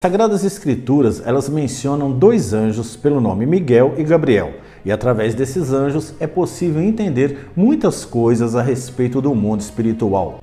Sagradas Escrituras, elas mencionam dois anjos pelo nome Miguel e Gabriel, e através desses anjos é possível entender muitas coisas a respeito do mundo espiritual.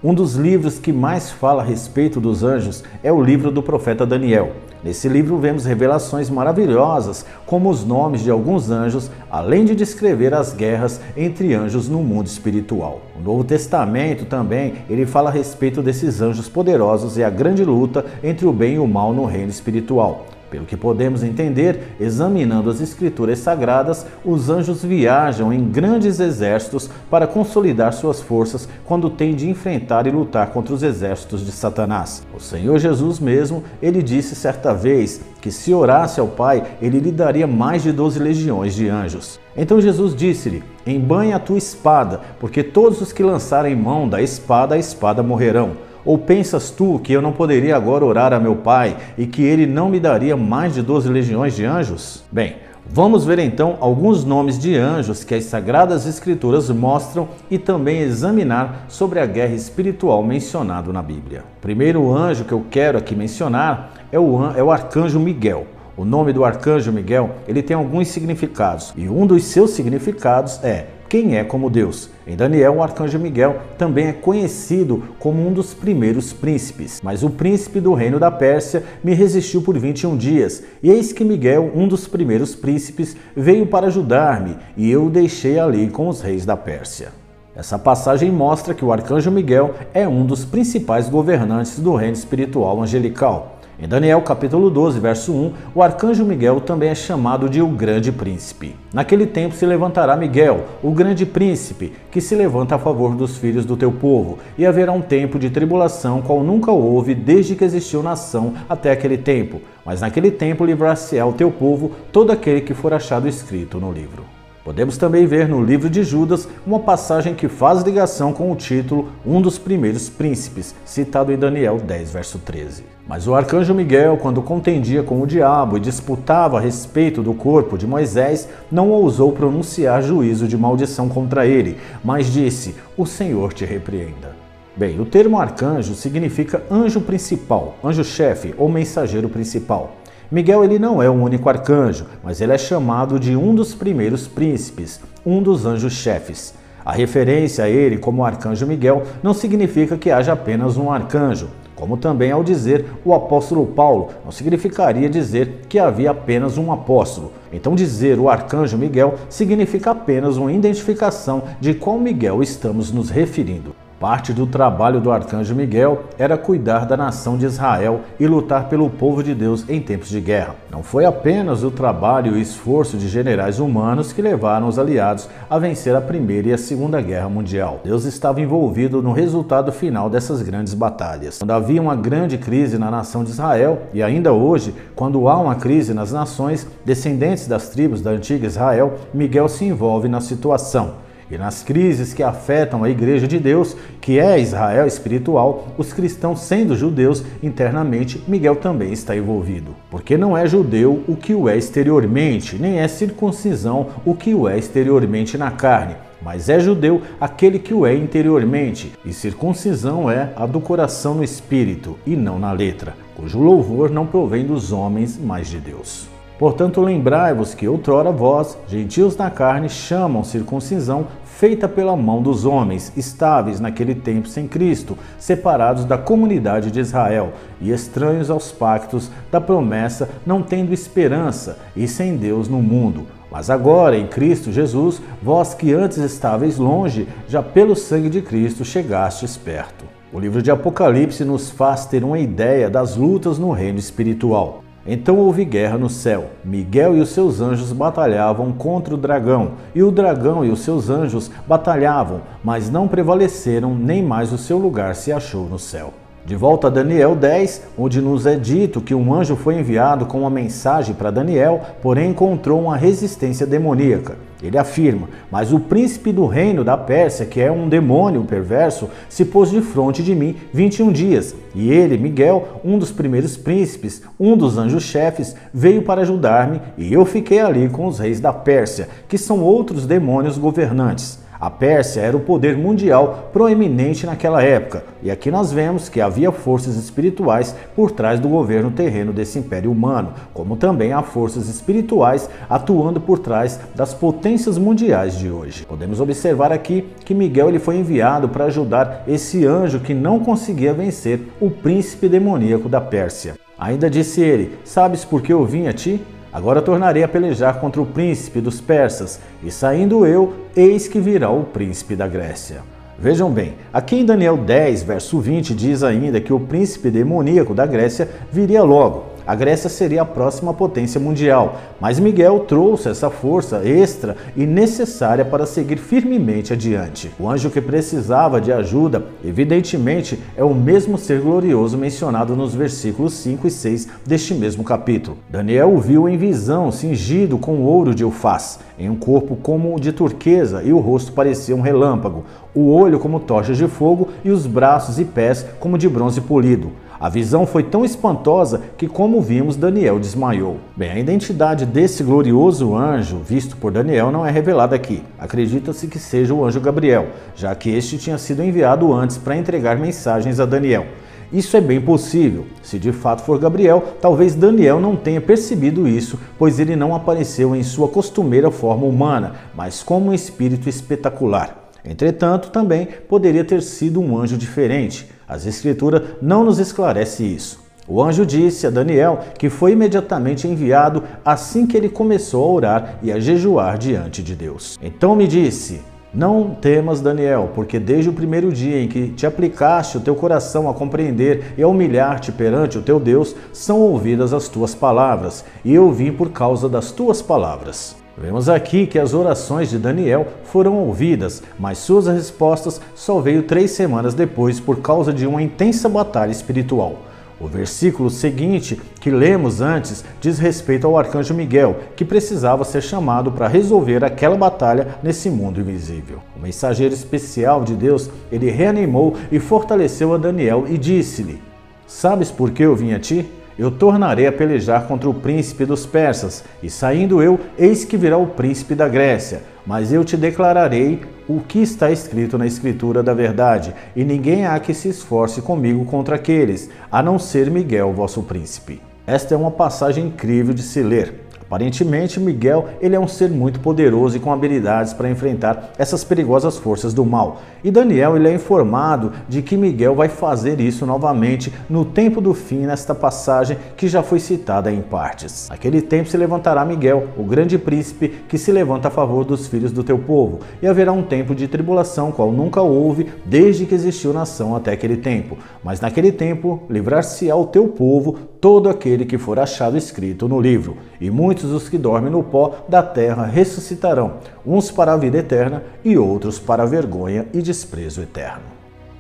Um dos livros que mais fala a respeito dos anjos é o livro do profeta Daniel. Nesse livro vemos revelações maravilhosas, como os nomes de alguns anjos, além de descrever as guerras entre anjos no mundo espiritual. O Novo Testamento também, ele fala a respeito desses anjos poderosos e a grande luta entre o bem e o mal no reino espiritual. Pelo que podemos entender, examinando as Escrituras Sagradas, os anjos viajam em grandes exércitos para consolidar suas forças quando têm de enfrentar e lutar contra os exércitos de Satanás. O Senhor Jesus mesmo, ele disse certa vez que se orasse ao Pai, ele lhe daria mais de 12 legiões de anjos. Então Jesus disse-lhe: embanha a tua espada, porque todos os que lançarem mão da espada, a espada morrerão. Ou pensas tu que eu não poderia agora orar a meu Pai e que ele não me daria mais de 12 legiões de anjos? Bem, vamos ver então alguns nomes de anjos que as Sagradas Escrituras mostram e também examinar sobre a guerra espiritual mencionado na Bíblia. O primeiro anjo que eu quero aqui mencionar é o arcanjo Miguel. O nome do arcanjo Miguel, ele tem alguns significados, e um dos seus significados é: quem é como Deus? Em Daniel, o arcanjo Miguel também é conhecido como um dos primeiros príncipes. Mas o príncipe do reino da Pérsia me resistiu por 21 dias, e eis que Miguel, um dos primeiros príncipes, veio para ajudar-me, e eu o deixei ali com os reis da Pérsia. Essa passagem mostra que o arcanjo Miguel é um dos principais governantes do reino espiritual angelical. Em Daniel capítulo 12, verso 1, o arcanjo Miguel também é chamado de o grande príncipe. Naquele tempo se levantará Miguel, o grande príncipe, que se levanta a favor dos filhos do teu povo, e haverá um tempo de tribulação qual nunca houve desde que existiu nação até aquele tempo. Mas naquele tempo livrar-se-á o teu povo todo aquele que for achado escrito no livro. Podemos também ver no livro de Judas uma passagem que faz ligação com o título Um dos Primeiros Príncipes, citado em Daniel 10, verso 13. Mas o arcanjo Miguel, quando contendia com o diabo e disputava a respeito do corpo de Moisés, não ousou pronunciar juízo de maldição contra ele, mas disse: o Senhor te repreenda. Bem, o termo arcanjo significa anjo principal, anjo-chefe ou mensageiro principal. Miguel ele não é o único arcanjo, mas ele é chamado de um dos primeiros príncipes, um dos anjos-chefes. A referência a ele como arcanjo Miguel não significa que haja apenas um arcanjo, como também ao dizer o apóstolo Paulo, não significaria dizer que havia apenas um apóstolo. Então dizer o arcanjo Miguel significa apenas uma identificação de qual Miguel estamos nos referindo. Parte do trabalho do arcanjo Miguel era cuidar da nação de Israel e lutar pelo povo de Deus em tempos de guerra. Não foi apenas o trabalho e o esforço de generais humanos que levaram os aliados a vencer a Primeira e a Segunda Guerra Mundial. Deus estava envolvido no resultado final dessas grandes batalhas. Quando havia uma grande crise na nação de Israel, e ainda hoje, quando há uma crise nas nações descendentes das tribos da antiga Israel, Miguel se envolve na situação. E nas crises que afetam a Igreja de Deus, que é Israel espiritual, os cristãos sendo judeus internamente, Miguel também está envolvido. Porque não é judeu o que o é exteriormente, nem é circuncisão o que o é exteriormente na carne, mas é judeu aquele que o é interiormente, e circuncisão é a do coração no espírito e não na letra, cujo louvor não provém dos homens, mas de Deus. Portanto, lembrai-vos que outrora vós, gentios na carne, chamam circuncisão feita pela mão dos homens, estáveis naquele tempo sem Cristo, separados da comunidade de Israel e estranhos aos pactos da promessa, não tendo esperança e sem Deus no mundo. Mas agora, em Cristo Jesus, vós que antes estáveis longe, já pelo sangue de Cristo chegastes perto. O livro de Apocalipse nos faz ter uma ideia das lutas no reino espiritual. Então houve guerra no céu. Miguel e os seus anjos batalhavam contra o dragão, e o dragão e os seus anjos batalhavam, mas não prevaleceram, nem mais o seu lugar se achou no céu. De volta a Daniel 10, onde nos é dito que um anjo foi enviado com uma mensagem para Daniel, porém encontrou uma resistência demoníaca. Ele afirma: mas o príncipe do reino da Pérsia, que é um demônio perverso, se pôs de frente de mim 21 dias. E ele, Miguel, um dos primeiros príncipes, um dos anjos-chefes, veio para ajudar-me, e eu fiquei ali com os reis da Pérsia, que são outros demônios governantes. A Pérsia era o poder mundial proeminente naquela época, e aqui nós vemos que havia forças espirituais por trás do governo terreno desse império humano, como também há forças espirituais atuando por trás das potências mundiais de hoje. Podemos observar aqui que Miguel ele foi enviado para ajudar esse anjo que não conseguia vencer o príncipe demoníaco da Pérsia. Ainda disse ele: "Sabes por que eu vim a ti? Agora tornarei a pelejar contra o príncipe dos persas, e saindo eu, eis que virá o príncipe da Grécia." Vejam bem, aqui em Daniel 10, verso 20, diz ainda que o príncipe demoníaco da Grécia viria logo. A Grécia seria a próxima potência mundial, mas Miguel trouxe essa força extra e necessária para seguir firmemente adiante. O anjo que precisava de ajuda, evidentemente, é o mesmo ser glorioso mencionado nos versículos 5 e 6 deste mesmo capítulo. Daniel o viu em visão, cingido com ouro de Ufaz, em um corpo como de turquesa, e o rosto parecia um relâmpago, o olho como tochas de fogo e os braços e pés como de bronze polido. A visão foi tão espantosa que, como vimos, Daniel desmaiou. Bem, a identidade desse glorioso anjo visto por Daniel não é revelada aqui. Acredita-se que seja o anjo Gabriel, já que este tinha sido enviado antes para entregar mensagens a Daniel. Isso é bem possível. Se de fato for Gabriel, talvez Daniel não tenha percebido isso, pois ele não apareceu em sua costumeira forma humana, mas como um espírito espetacular. Entretanto, também poderia ter sido um anjo diferente. As Escrituras não nos esclarece isso. O anjo disse a Daniel que foi imediatamente enviado assim que ele começou a orar e a jejuar diante de Deus. Então me disse: "Não temas, Daniel, porque desde o primeiro dia em que te aplicaste o teu coração a compreender e a humilhar-te perante o teu Deus, são ouvidas as tuas palavras, e eu vim por causa das tuas palavras." Vemos aqui que as orações de Daniel foram ouvidas, mas suas respostas só veio 3 semanas depois por causa de uma intensa batalha espiritual. O versículo seguinte, que lemos antes, diz respeito ao arcanjo Miguel, que precisava ser chamado para resolver aquela batalha nesse mundo invisível. O mensageiro especial de Deus, ele reanimou e fortaleceu a Daniel e disse-lhe: "Sabes por que eu vim a ti? Eu tornarei a pelejar contra o príncipe dos persas, e saindo eu, eis que virá o príncipe da Grécia. Mas eu te declararei o que está escrito na Escritura da verdade, e ninguém há que se esforce comigo contra aqueles, a não ser Miguel, vosso príncipe." Esta é uma passagem incrível de se ler. Aparentemente, Miguel ele é um ser muito poderoso e com habilidades para enfrentar essas perigosas forças do mal. E Daniel ele é informado de que Miguel vai fazer isso novamente no tempo do fim, nesta passagem que já foi citada em partes. Naquele tempo se levantará Miguel, o grande príncipe, que se levanta a favor dos filhos do teu povo, e haverá um tempo de tribulação, qual nunca houve desde que existiu nação até aquele tempo. Mas naquele tempo livrar-se-á o teu povo todo aquele que for achado escrito no livro, e muitos os que dormem no pó da terra ressuscitarão, uns para a vida eterna e outros para a vergonha e desprezo eterno.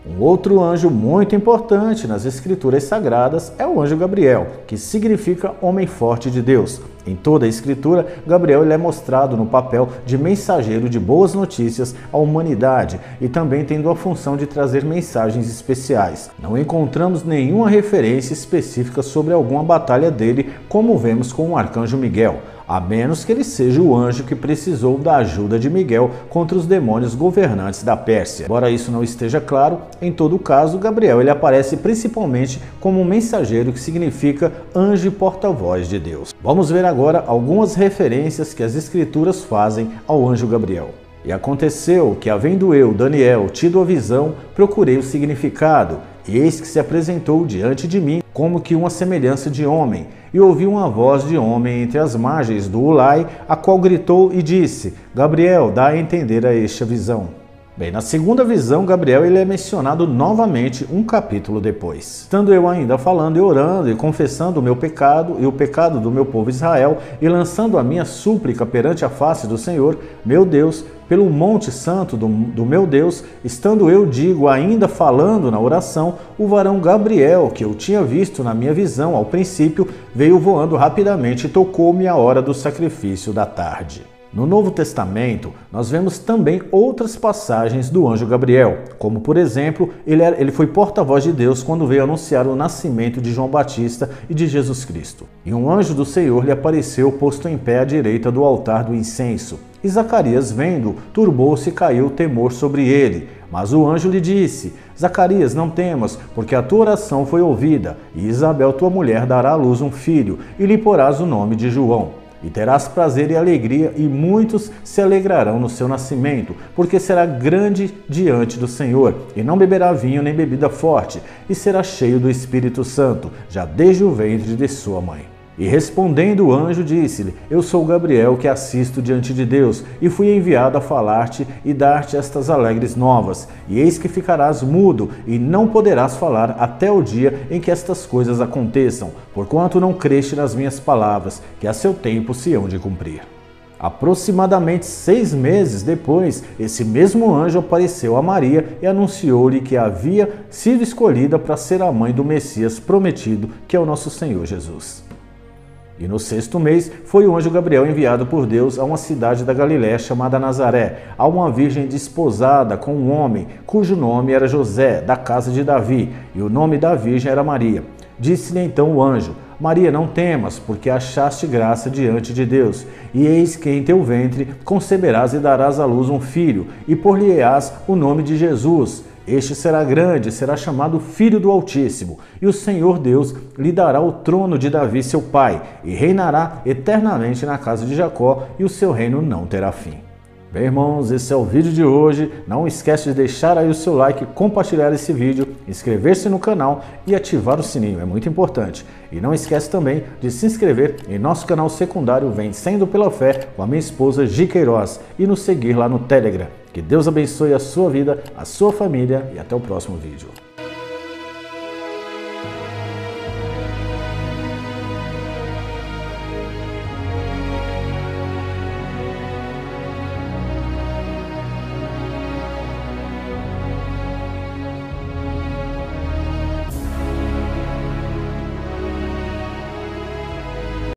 Um outro anjo muito importante nas Escrituras Sagradas é o anjo Gabriel, que significa homem forte de Deus. Em toda a Escritura, Gabriel ele é mostrado no papel de mensageiro de boas notícias à humanidade e também tendo a função de trazer mensagens especiais. Não encontramos nenhuma referência específica sobre alguma batalha dele, como vemos com o arcanjo Miguel, a menos que ele seja o anjo que precisou da ajuda de Miguel contra os demônios governantes da Pérsia. Embora isso não esteja claro, em todo caso, Gabriel ele aparece principalmente como um mensageiro, que significa anjo e porta-voz de Deus. Vamos ver agora algumas referências que as Escrituras fazem ao anjo Gabriel. "E aconteceu que, havendo eu, Daniel, tido a visão, procurei o significado, e eis que se apresentou diante de mim como que uma semelhança de homem, e ouvi uma voz de homem entre as margens do Ulai, a qual gritou e disse: Gabriel, dá a entender a esta visão." Bem, na segunda visão, Gabriel ele é mencionado novamente um capítulo depois. "Estando eu ainda falando e orando e confessando o meu pecado e o pecado do meu povo Israel, e lançando a minha súplica perante a face do Senhor, meu Deus, pelo monte santo do meu Deus, estando eu, digo, ainda falando na oração, o varão Gabriel, que eu tinha visto na minha visão ao princípio, veio voando rapidamente e tocou-me a hora do sacrifício da tarde." No Novo Testamento, nós vemos também outras passagens do anjo Gabriel, como por exemplo, ele foi porta-voz de Deus quando veio anunciar o nascimento de João Batista e de Jesus Cristo. E um anjo do Senhor lhe apareceu posto em pé à direita do altar do incenso. E Zacarias, vendo, turbou-se e caiu temor sobre ele. Mas o anjo lhe disse: Zacarias, não temas, porque a tua oração foi ouvida, e Isabel, tua mulher, dará à luz um filho, e lhe porás o nome de João. E terás prazer e alegria, e muitos se alegrarão no seu nascimento, porque será grande diante do Senhor, e não beberá vinho nem bebida forte, e será cheio do Espírito Santo, já desde o ventre de sua mãe. E respondendo o anjo, disse-lhe: Eu sou Gabriel, que assisto diante de Deus, e fui enviado a falar-te e dar-te estas alegres novas. E eis que ficarás mudo, e não poderás falar até o dia em que estas coisas aconteçam, porquanto não creste nas minhas palavras, que a seu tempo se hão de cumprir. Aproximadamente 6 meses depois, esse mesmo anjo apareceu a Maria e anunciou-lhe que havia sido escolhida para ser a mãe do Messias prometido, que é o nosso Senhor Jesus. E no 6º mês foi o anjo Gabriel enviado por Deus a uma cidade da Galiléia chamada Nazaré, a uma virgem desposada com um homem, cujo nome era José, da casa de Davi, e o nome da virgem era Maria. Disse-lhe então o anjo: Maria, não temas, porque achaste graça diante de Deus. E eis que em teu ventre conceberás e darás à luz um filho, e por-lhe-ás o nome de Jesus. Este será grande, será chamado Filho do Altíssimo, e o Senhor Deus lhe dará o trono de Davi seu pai, e reinará eternamente na casa de Jacó, e o seu reino não terá fim. Bem, irmãos, esse é o vídeo de hoje. Não esquece de deixar aí o seu like, compartilhar esse vídeo, inscrever-se no canal e ativar o sininho, é muito importante. E não esquece também de se inscrever em nosso canal secundário Vencendo pela Fé com a minha esposa Gi Queiroz e nos seguir lá no Telegram. Que Deus abençoe a sua vida, a sua família e até o próximo vídeo.